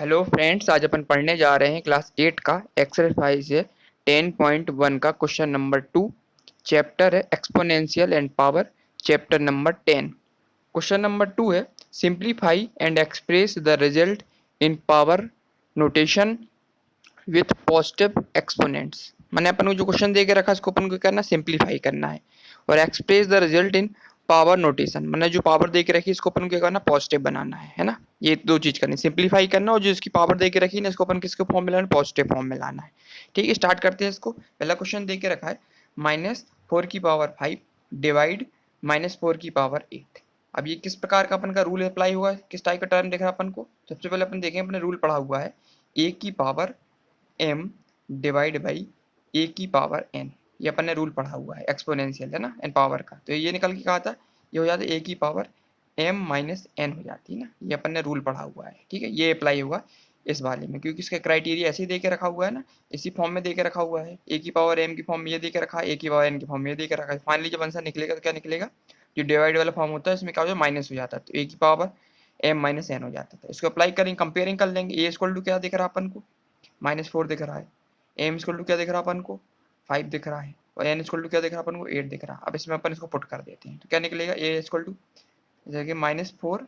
Hello friends, आज अपन पढ़ने जा रहे हैं क्लास 8 का एक्सरसाइज है 10.1 का क्वेश्चन नंबर 2। चैप्टर है exponential and power, chapter number 10। Question number 2 है simplify and express the result in power notation with positive exponents. मैंने अपन को जो क्वेश्चन दे के रखा है इसको अपन को करना सिंप्लीफाई करना है और express the result in power notation, मैंने जो पावर दे के रखी है इसको अपन को क्या करना, पॉजिटिव बनाना है ना। ये दो चीज करनी, सिंप्लीफाई करना और जो इसकी पावर दे के रखी है ना इसको अपन किसके फॉर्म में लाना, पॉजिटिव फॉर्म में लाना है। ठीक है, स्टार्ट करते हैं इसको। पहला क्वेश्चन दे के रखा है -4⁵ डिवाइड -4⁵। अब ये किस प्रकार का अपन का रूल अप्लाई हुआ है, किस टाइप का टर्म देख रहा है अपन को। सबसे पहले अपन देखें, अपने रूल पढ़ा हुआ है ए की पावर m डिवाइड बाई ए की पावर n। ये अपन ने रूल पढ़ा हुआ है एक्सपोनेंशियल है ना, एन पावर का। तो ये निकल के कहा था, ये हो जाता है ए की पावर m माइनस n हो जाती है ना। ये अपन ने रूल पढ़ा हुआ है। ठीक है, ये अप्लाई हुआ इस वाले में क्योंकि इसका क्राइटेरिया ऐसे ही दे के रखा हुआ है ना, इसी फॉर्म में दे के रखा हुआ है। ए की पावर m की फॉर्म में ये दे के रखा है, ए की पावर n की फॉर्म में ये दे के रखा है। फाइनली जब आंसर निकलेगा तो क्या निकलेगा, जो डिवाइड वाला फॉर्म होता है इसमें क्या हो जाता है, माइनस हो जाता है। तो ए की पावर m माइनस n हो जाता था। इसको अप्लाई करेंगे, कंपेयरिंग कर लेंगे। ए इक्वल टू क्या दिख रहा है अपन को, -4 दिख रहा है। एम इक्वल टू क्या दिख रहा है अपन को, 5 दिख रहा है। और एन इक्वल टू क्या दिख रहा है अपन को, 8 दिख रहा है। अब इसमें अपन इसको पुट कर देते हैं तो क्या निकलेगा, ए इक्वल टू जैसे -4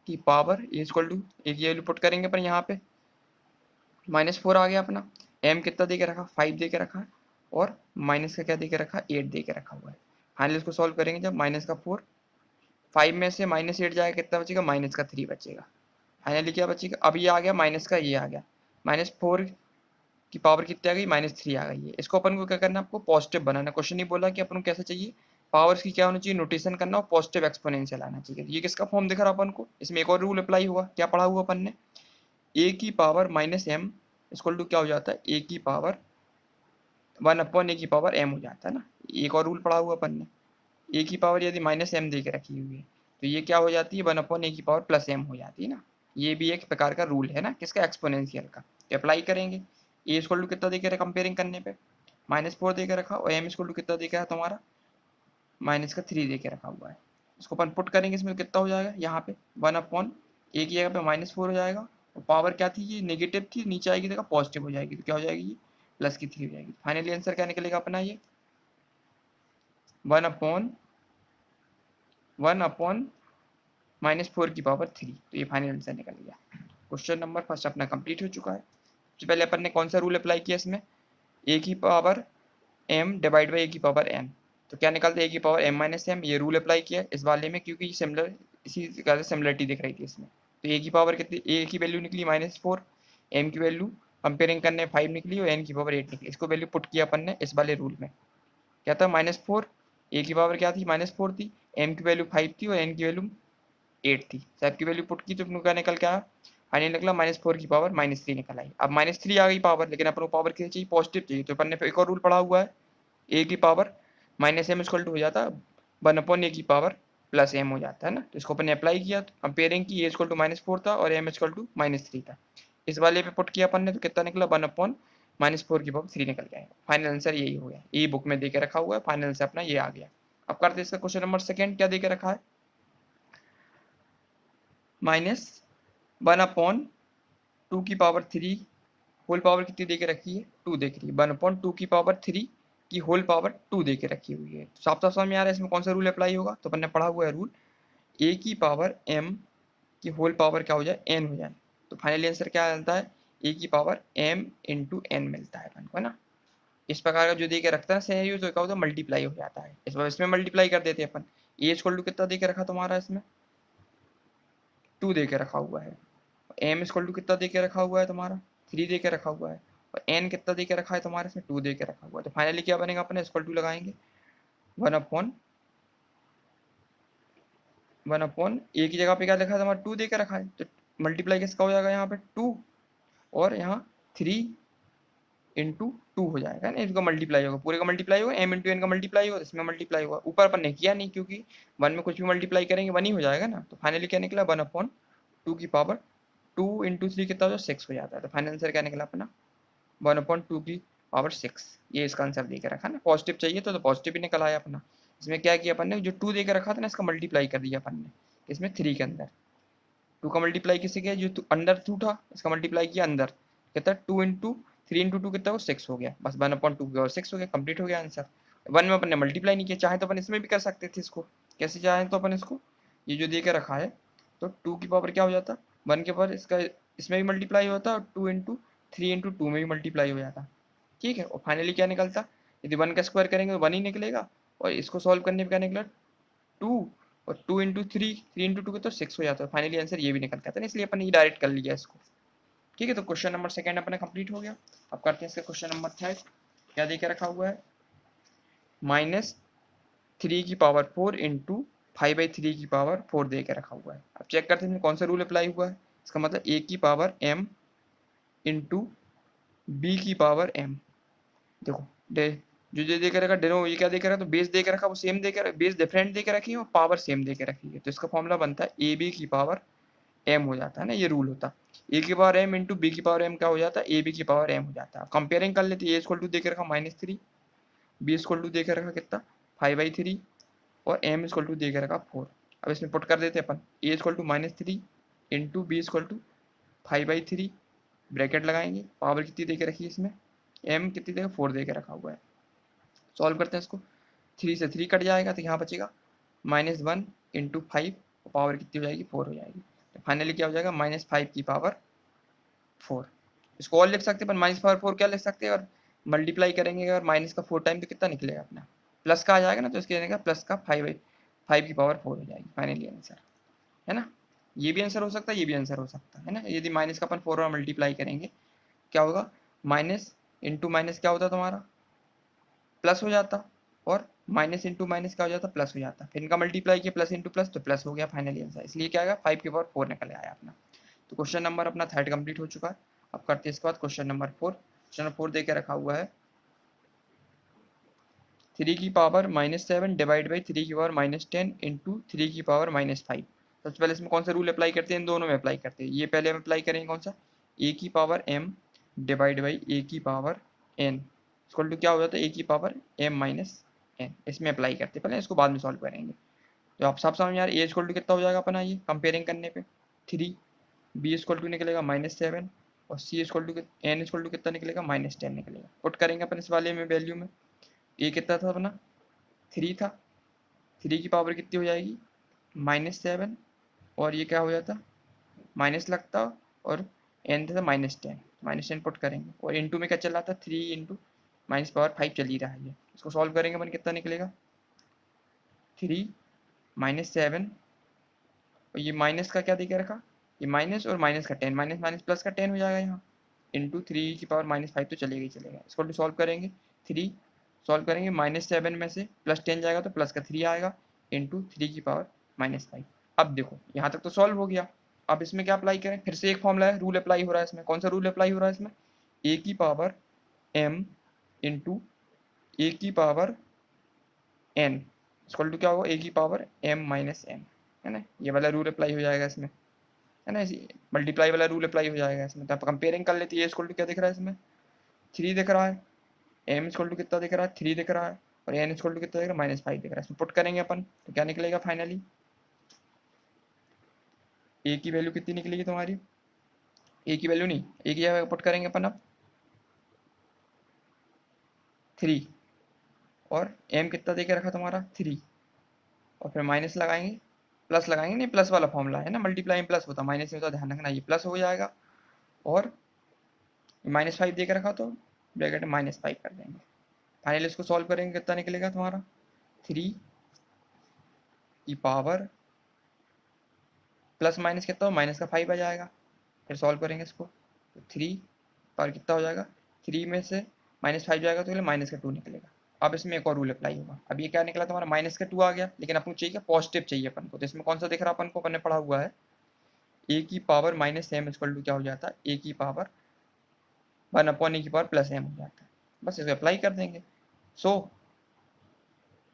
की पावर ए इक्वल टू, एक ये वैल्यू पुट करेंगे अपन यहाँ पे, -4 आ गया अपना। एम कितना दे के रखा, 5 दे के रखा, और माइनस का क्या दे के रखा, 8 दे के रखा हुआ है। फाइनली इसको सॉल्व करेंगे जब -4, 5 में से -8 जाएगा, कितना बचेगा, -3 बचेगा। फाइनली क्या बचेगा, अब ये आ गया माइनस का, ये आ गया -4 की पावर कितनी आ गई, -3 आ गई है। इसको अपन को क्या करना है, आपको पॉजिटिव बनाना। क्वेश्चन ही बोला कि अपन को कैसा चाहिए, पावर्स की क्या होना चाहिए, नोटेशन करना और पॉजिटिव एक्सपोनेंशियल आना चाहिए। ये किसका फॉर्म दिख रहा है अपन को, इसमें एक और रूल अप्लाई हुआ, क्या पढ़ा हुआ अपन ने, ए की पावर -m इक्वल टू क्या हो जाता है, ए की पावर 1/a की पावर m हो जाता है ना। एक और रूल पढ़ा हुआ अपन ने, ए की पावर यदि -m दे के रखी हुई है तो ये क्या हो जाती है, 1/a की पावर +m हो जाती है ना। ये भी एक प्रकार का रूल है ना, किसका, एक्सपोनेंशियल का। अप्लाई करेंगे, ए इक्वल टू कितना दे के रखा, कंपेयरिंग करने पे -4 दे के रखा, और m इक्वल टू कितना दे के रखा तुम्हारा, -3 दे के रखा हुआ है। इसको अपन पुट करेंगे, इसमें कितना हो जाएगा, यहाँ पे 1/a की जगह पे -4 हो जाएगा, और पावर क्या थी, ये नेगेटिव थी, नीचे आएगी जगह पॉजिटिव हो जाएगी, तो क्या हो जाएगी, ये +3 हो जाएगी। फाइनली आंसर क्या निकलेगा अपना, ये 1/(1/(-4 की पावर 3। तो ये फाइनल आंसर निकल गया। क्वेश्चन नंबर फर्स्ट अपना कंप्लीट हो चुका है। सबसे पहले अपन ने कौन सा रूल अप्लाई किया इसमें, ए की पावर m डिवाइड बाई ए की पावर n। तो क्या निकलता है, ए की पावर m माइनस m, ये रूल अप्लाई किया इस वाले में क्योंकि सिमिलर, इसी तरह से सिमिलरिटी दिख रही थी इसमें। तो ए की पावर कितनी, ए की वैल्यू निकली -4, m की वैल्यू कंपेयरिंग करने 5 निकली, और n की पावर 8 निकली। इसको वैल्यू पुट किया अपन ने इस वाले रूल में, क्या था, -4, ए की पावर क्या थी, -4 थी, m की वैल्यू 5 थी, और n की वैल्यू 8 थी। सब की वैल्यू पुट की तो अपने का निकल के आया, फाइनल निकला -4 की पावर -3 निकल आई। अब -3 आ गई पावर, लेकिन अपन को पावर कितनी चाहिए, पॉजिटिव चाहिए। तो अपन ने एक और रूल पढ़ा हुआ है, ए की पावर -m इक्वल टू हो जाता है 1/a की पावर +m हो जाता है ना। तो इसको अपन ने अप्लाई किया, तो कंपेयरिंग की, ए इक्वल टू -4 था और m इक्वल टू -3 था। इस वाले पे पुट किया अपन ने, तो कितना निकला, 1/-4 की पावर 3 निकल गया। फाइनल आंसर यही हो गया, ई बुक में दे के रखा हुआ है, फाइनल आंसर अपना ये आ गया। अब करते हैं इसका क्वेश्चन नंबर सेकंड, क्या दे के रखा है, -1/(2 की पावर 3 होल पावर कितनी दे के रखी है, 2 दे के रखी है। 1/(2 की पावर 3 की होल पावर 2 दे के रखी हुई है। तो साफ साफ समझ में आ रहा है इसमें कौन सा रूल अप्लाई होगा। तो अपन ने पढ़ा हुआ है रूल, ए की पावर m की होल पावर क्या हो जाए, n हो जाए। तो फाइनली आंसर क्या आता है, ए की पावर m इंटू n मिलता है अपन को, है ना। इस प्रकार का जो दे के रखता है सिनेरियो, तो क्या होता है, मल्टीप्लाई हो जाता है। इस बार इसमें मल्टीप्लाई कर देते हैं अपन। ए इक्वल टू कितना दे के रखा तुम्हारा, इसमें 2 दे के रखा हुआ है। m इक्वल टू कितना दे के रखा हुआ है तुम्हारा, 3 दे के रखा हुआ है, और n कितना दे के रखा है तुम्हारे, इसमें 2 दे के रखा हुआ है। तो फाइनली क्या बनेगा, अपने इक्वल टू लगाएंगे, 1/1 ए की जगह पे क्या लिखा है तुम्हारा, 2 दे के रखा है, तो मल्टीप्लाई किसका हो जाएगा यहाँ पे, 2, और यहाँ 3 × 2 हो जाएगा ना। इसका मल्टीप्लाई होगा, पूरे का मल्टीप्लाई होगा, m इंटू n का मल्टीप्लाई होगा, इसमें मल्टीप्लाई होगा। ऊपर अपन ने किया नहीं क्योंकि 1 में कुछ भी मल्टीप्लाई करेंगे 1 ही हो जाएगा ना। तो फाइनली क्या निकला, 1/2 की पावर 2 × 3 कितना हो जाए, 6 हो जाता है। तो फाइनल आंसर क्या निकला अपना, 1/2 की पावर 6। ये इसका आंसर दे के रखा ना, पॉजिटिव चाहिए तो पॉजिटिव ही निकल आया अपना। इसमें क्या किया अपन ने, जो 2 दे के रखा था ना, इसका मल्टीप्लाई कर दिया अपन ने इसमें 3 के अंदर। टू का मल्टीप्लाई किससे किया, जो अंदर टू था इसका मल्टीप्लाई किया अंदर, कितना 2 इंटू 3 इंटू 2 कितना हो 6 हो गया, बस 1/2 और 6 हो गया, कंप्लीट हो गया आंसर। 1 में अपन ने मल्टीप्लाई नहीं किया, चाहे तो अपन इसमें भी कर सकते थे इसको, कैसे चाहे तो अपन इसको, ये जो दे के रखा है तो 2 की पावर क्या हो जाता, 1 के पावर इसका इसमें भी मल्टीप्लाई होता और 2 इंटू 3 इंटू 2 में भी मल्टीप्लाई हो जाता, ठीक है। और फाइनली क्या निकलता, यदि 1 का स्क्वायर करेंगे तो 1 ही निकलेगा, और इसको सॉल्व करने पर क्या निकला 2, और 2 इंटू 3 इंटू 2 के तो 6 हो जाता है, फाइनली आंसर ये भी निकल के आता है, इसलिए अपन ये डायरेक्ट कर लिया इसको, ठीक है। तो क्वेश्चन नंबर सेकंड अपना कंप्लीट हो गया। अब करते हैं इसका क्वेश्चन नंबर थर्ड, क्या दे के रखा हुआ है, -3 की पावर 4 इंटू 5/3 की पावर 4 दे के रखा हुआ है। अब चेक करते हैं कौन सा रूल अप्लाई हुआ है, इसका मतलब a की पावर m इंटू बी की पावर m, देखो डे जो जो दे के रखा डेनो, ये क्या दे के रखा, तो बेस दे के रखा वो सेम दे के रखा, बेस डिफरेंट दे के रखी है और पावर सेम दे के रखी है, तो इसका फॉर्मूला बनता है ए बी की पावर एम हो जाता है ना, ये रूल होता है। ए की पावर एम इंटू बी की पावर एम क्या हो जाता है, ए बी की पावर एम हो जाता है। कंपेयरिंग कर लेते, ए इक्वल टू दे के रखा -3, बी इक्वल टू दे के रखा कितना 5/3, और एम इक्वल टू दे के रखा 4। अब इसमें पुट कर देते अपन, A equal to -3 into B equal to 5/3, bracket लगाएंगे, पावर कितनी दे के रखी है इसमें, एम कितनी दे 4 दे के रखा हुआ है। सॉल्व करते हैं इसको, 3 से 3 कट जाएगा तो यहाँ बचेगा -1 इंटू 5, पावर कितनी हो जाएगी 4 हो जाएगी, तो फाइनली क्या हो जाएगा -5 की पावर 4। इसको और लिख सकते हैं, पर -4 क्या लिख सकते हैं, और मल्टीप्लाई करेंगे अगर माइनस का 4 टाइम तो कितना निकलेगा अपना, प्लस का आ जाएगा ना, तो इसके जगह प्लस का 5 की पावर 4 हो जाएगी फाइनली आंसर, है ना। ये भी आंसर हो सकता है, ये भी आंसर हो सकता है ना। यदि माइनस का अपन 4 और मल्टीप्लाई करेंगे क्या होगा, माइनस इंटू माइनस क्या होता तुम्हारा प्लस हो जाता, और माइनस इंटू माइनस क्या हो जाता प्लस हो जाता, फिर इनका मल्टीप्लाई किया प्लस इंटू प्लस तो प्लस हो गया फाइनली आंसर, इसलिए क्या आएगा 5 की पावर 4 निकल आया अपना। तो क्वेश्चन नंबर अपना थर्ड कंप्लीट हो चुका है। अब करते हैं इसके बाद क्वेश्चन नंबर 4। क्वेश्चन नंबर 4 देके रखा हुआ है 3 की पावर -7 डिवाइड बाई 3 की पावर -10 इंटू 3 की पावर -5। सबसे पहले इसमें कौन सा रूल अप्लाई करते हैं, इन दोनों में अप्लाई करते हैं। ये पहले हम अप्लाई करेंगे कौन सा, ए की पावर m डिवाइड बाई ए की पावर n इक्वल टू क्या हो जाता है, ए की पावर m माइनस n, इसमें अप्लाई करते हैं पहले, इसको बाद में सॉल्व करेंगे। तो आप सब समझ यार, ए इक्वल टू कितना हो जाएगा अपना, ये कंपेयरिंग करने पे 3, बी इक्वल टू निकलेगा -7, और C equal to N equal to कितना निकलेगा -10 निकलेगा। पुट करेंगे अपन इस वाले में वैल्यू में, ए कितना था अपना 3 था, 3 की पावर कितनी हो जाएगी -7, और ये क्या हो जाता माइनस लगता, और एन था -10, -10 पुट करेंगे, और इंटू में क्या चल रहा था 3 इंटू -5 चल ही रहा है, ये इसको सॉल्व करेंगे अपन कितना निकलेगा 3 -7, और ये माइनस का क्या देके रखा, ये माइनस और माइनस का 10, माइनस माइनस प्लस का 10 हो जाएगा यहाँ, इंटू 3 की पावर -5 तो चलेगा ही चलेगा। इसको तो सॉल्व करेंगे, 3 सॉल्व करेंगे -7 में से +10 जाएगा तो प्लस का 3 आएगा, इंटू 3 की पावर -5। अब देखो यहाँ तक तो सॉल्व हो गया। अब इसमें क्या अप्लाई करें, फिर से एक फॉर्मूला है, रूल अप्लाई हो रहा है इसमें। कौन सा रूल अप्लाई हो रहा है इसमें, ए की पावर m इंटू ए की पावर n इक्वल टू क्या होगा, ए की पावर m माइनस n, है ना। ये वाला रूल अप्लाई हो जाएगा इसमें, है ना, मल्टीप्लाई वाला रूल अप्लाई हो जाएगा इसमें। तो आप कंपेयरिंग कर लेते हैं, ए इक्वल टू क्या दिख रहा है इसमें 3 दिख रहा है, एम इक्वल टू कितना दिख रहा है 3 दिख रहा है, और एन इक्वल टू कितना दिख रहा है -5 दिख रहा है। इसमें पुट करेंगे अपन तो क्या निकलेगा फाइनली, ए की वैल्यू कितनी निकलेगी तुम्हारी, ए की वैल्यू नहीं, ए की जगह पुट करेंगे अपन अब 3, और एम कितना दे के रखा तुम्हारा 3, और फिर माइनस लगाएंगे, प्लस लगाएंगे, नहीं प्लस वाला फॉर्मूला है ना, मल्टीप्लाई में प्लस होता है, माइनस में तो ध्यान रखना, ये प्लस हो जाएगा, और -5 दे के रखा तो ब्रैकेट में -5 कर देंगे। फाइनली इसको सॉल्व करेंगे कितना निकलेगा तुम्हारा 3 की पावर प्लस माइनस कितना हो, माइनस का 5 आ जाएगा। फिर सॉल्व करेंगे इसको तो 3 पर कितना हो जाएगा, 3 में से -5 जाएगा तो माइनस का 2 निकलेगा। अब इसमें एक और रूल अप्लाई होगा। अब ये क्या निकला तुम्हारा माइनस का 2 आ गया, लेकिन अपन को चाहिए पॉजिटिव चाहिए अपन को, तो इसमें कौन सा दिख रहा है अपन को, अपन ने पढ़ा हुआ है ए की पावर -m इक्वल टू क्या हो जाता है, ए की पावर 1/e की पावर +m हो जाता है। बस इसको अप्लाई कर देंगे। सो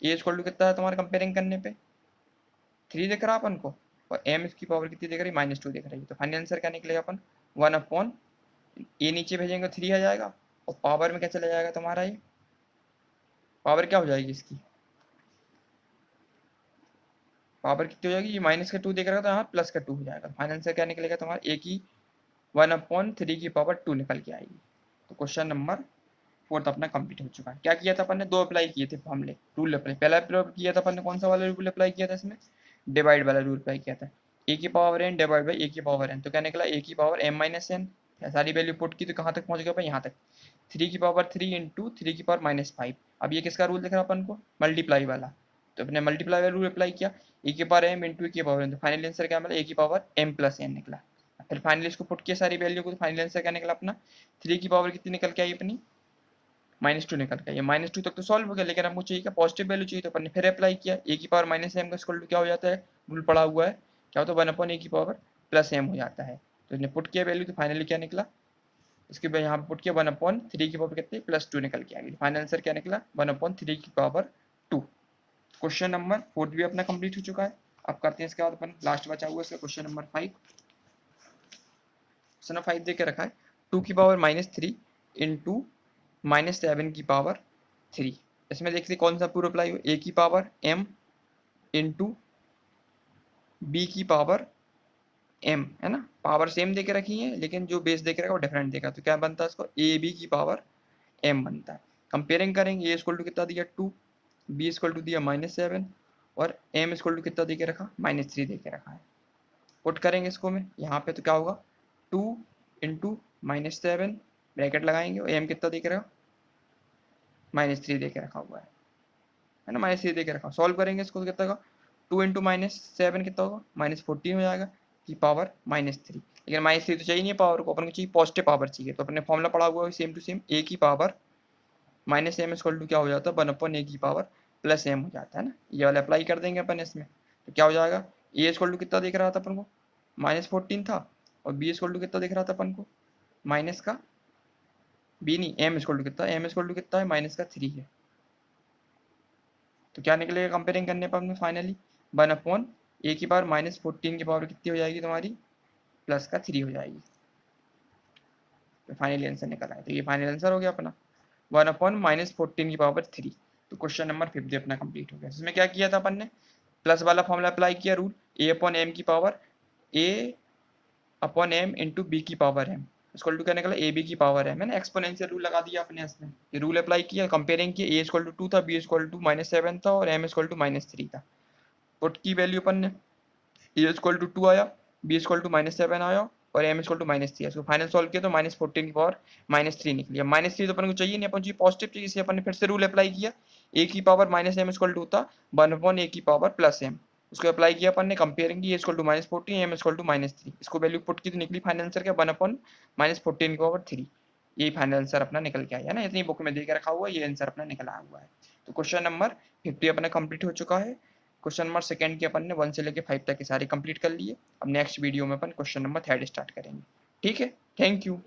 ए इक्वल टू कितना है तुम्हारे कंपेयरिंग करने पे 3 दिख रहा अपन को, और m की पावर कितनी दिख रही -2 दिख रही है, तो फाइनल आंसर क्या निकलेगा अपन 1/, ए नीचे भेजेंगे 3 आ जाएगा, और पावर में क्या चला जाएगा तुम्हारा, ये पावर क्या हो जाएगी इसकी पावर कितनी हो जाएगी, ये माइनस का 2 देख रहा था, यहाँ प्लस का 2 हो जाएगा। फाइनल आंसर क्या निकलेगा तुम्हारा, ए की 1/3 की पावर 2 निकल के आएगी। तो क्वेश्चन नंबर 4 अपना कंप्लीट हो चुका है। क्या किया था अपन ने, 2 अप्लाई किए थे फॉर्मूले, रूल अप्लाई। पहला किया था अपन ने, कौन सा वाला रूल अप्लाई किया था इसमें, डिवाइड वाला रूल अप्लाई किया था। ए की पावर एन डिवाइड बाई ए की पावर एन, तो क्या निकला, ए की पावर m माइनस एन। सारी वैल्यू पुट की तो कहाँ तक पहुंच गया भाई, यहाँ तक। 3 की पावर 3 इंटू 3 की पावर -5। अब ये किसका रूल दिख रहा अपन को, मल्टीप्लाई वाला। तो अपने मल्टीप्लाई वाला रूल अप्लाई किया, ए की पावर m इंटू ए की पावर एन, तो फाइनल आंसर क्या मिला, ए की पावर m प्लस एन निकला। फिर फाइनली इसको पुट किया सारी वैल्यू को, तो फाइनल आंसर क्या निकला अपना, 3 की पावर कितनी निकल के आई अपनी, -2 निकल के आई। -2 तक तो सॉल्व हो गया, लेकिन हमको चाहिए क्या, पॉजिटिव वैल्यू चाहिए। तो अपन ने फिर अप्लाई किया, ए की पावर -m का स्क्वायर टू क्या हो जाता है, रूल पड़ा हुआ है, क्या होता है, 1/a की पावर प्लस m हो जाता है। तो इसने पुट किया वैल्यू, तो फाइनली क्या निकला, इसके बाद यहाँ पे पुट किया 1/3 की पावर कितनी, +2 निकल के आ गई। फाइनल आंसर क्या निकला, 1/3 की पावर 2। क्वेश्चन नंबर 4 भी अपना कंप्लीट हो चुका है। अब करते हैं इसके बाद अपन लास्ट बचा हुआ इसका क्वेश्चन नंबर 5। क्वेश्चन नंबर 5 देके रखा है, 2 की पावर -3 इंटू -7 की पावर 3। इसमें देखते कौन सा पूरा अप्लाई हो, ए की पावर m इंटू बी की पावर m, है ना, पावर सेम देके रखी है, लेकिन जो बेस देके रखा वो डिफरेंट देगा। तो क्या बनता है इसको, ए बी की पावर m बनता है। कंपेयरिंग करेंगे, ए इक्वल टू कितना दिया 2, बी इक्वल टू दिया -7, और m इक्वल टू कितना देके रखा, -3 देके रखा है। पुट करेंगे इसको में यहाँ पे, तो क्या होगा, 2 इंटू -7 ब्रैकेट लगाएंगे, और m कितना देके रखा, -3 देके रखा हुआ है ना, -3 देके रखा। सॉल्व करेंगे इसको, तो कितना होगा, 2 इंटू -7 कितना होगा, -14 हो जाएगा, की पावर -3। लेकिन -3 तो चाहिए नहीं पावर को, अपन को चाहिए पॉजिटिव पावर चाहिए। तो अपने फॉर्मूला पड़ा हुआ है सेम टू सेम, ए की पावर -m इक्वल टू क्या हो जाता है, 1/a की पावर प्लस m हो जाता है ना। ये वाला अप्लाई कर देंगे अपन इसमें, तो क्या हो जाएगा, ए इक्वल टू कितना दिख रहा था अपन को, -14 था, और बी इक्वल टू कितना दिख रहा था अपन को, माइनस का बी नहीं, m इक्वल टू कितना, m इक्वल टू कितना है, -3 है। तो क्या निकलेगा कंपेयरिंग करने पर हमें फाइनली, 1/a की पावर -14 की पावर कितनी हो जाएगी तुम्हारी, +3 हो जाएगी। तो फाइनली आंसर निकल आया। तो ये फाइनल आंसर हो गया अपना, 1/-14 की पावर 3। तो क्वेश्चन नंबर 5 अपना कंप्लीट हो गया। इसमें क्या किया था अपन ने, प्लस वाला फॉर्मूला अप्लाई किया, रूल a/m की पावर a/m इंटू बी की पावर m इक्वल टू क्या निकला, ए बी की पावर m, है ना, एक्सपोनेंशियल रूल लगा दिया अपने इसमें। ये रूल अप्लाई किया, कंपेयरिंग किया, a इक्वल टू 2 था, b इक्वल टू -7 था, और m इक्वल टू -3 था। पुट की वैल्यू अपन ने, ए इक्वल टू 2 आया, बी इक्वल टू -7 आया, और m इक्वल टू -3। इसको फाइनल सॉल्व किया तो -14 की पावर -3 निकली। अब -3 तो अपन को चाहिए नहीं, अपन चाहिए पॉजिटिव चाहिए, इसलिए अपन ने फिर से रूल अप्लाई किया, a की पावर -m इक्वल टू होता 1/a की पावर प्लस m। उसको अप्लाई किया अपन ने, कंपेयरिंग की, a equal to -14, m equal to -3। इसको वैल्यू पुट की तो निकली फाइनल आंसर क्या, 1/-14 की पावर 3। यही फाइनल आंसर अपना निकल के आया है ना, इतनी बुक में देकर रखा हुआ है, ये आंसर अपना निकल आया हुआ है। तो क्वेश्चन नंबर 50 अपना कंप्लीट हो चुका है। क्वेश्चन नंबर सेकंड के अपन ने 1 से लेकर 5 तक के सारे कंप्लीट कर लिए। अब नेक्स्ट वीडियो में अपन क्वेश्चन नंबर 3 स्टार्ट करेंगे। ठीक है, थैंक यू।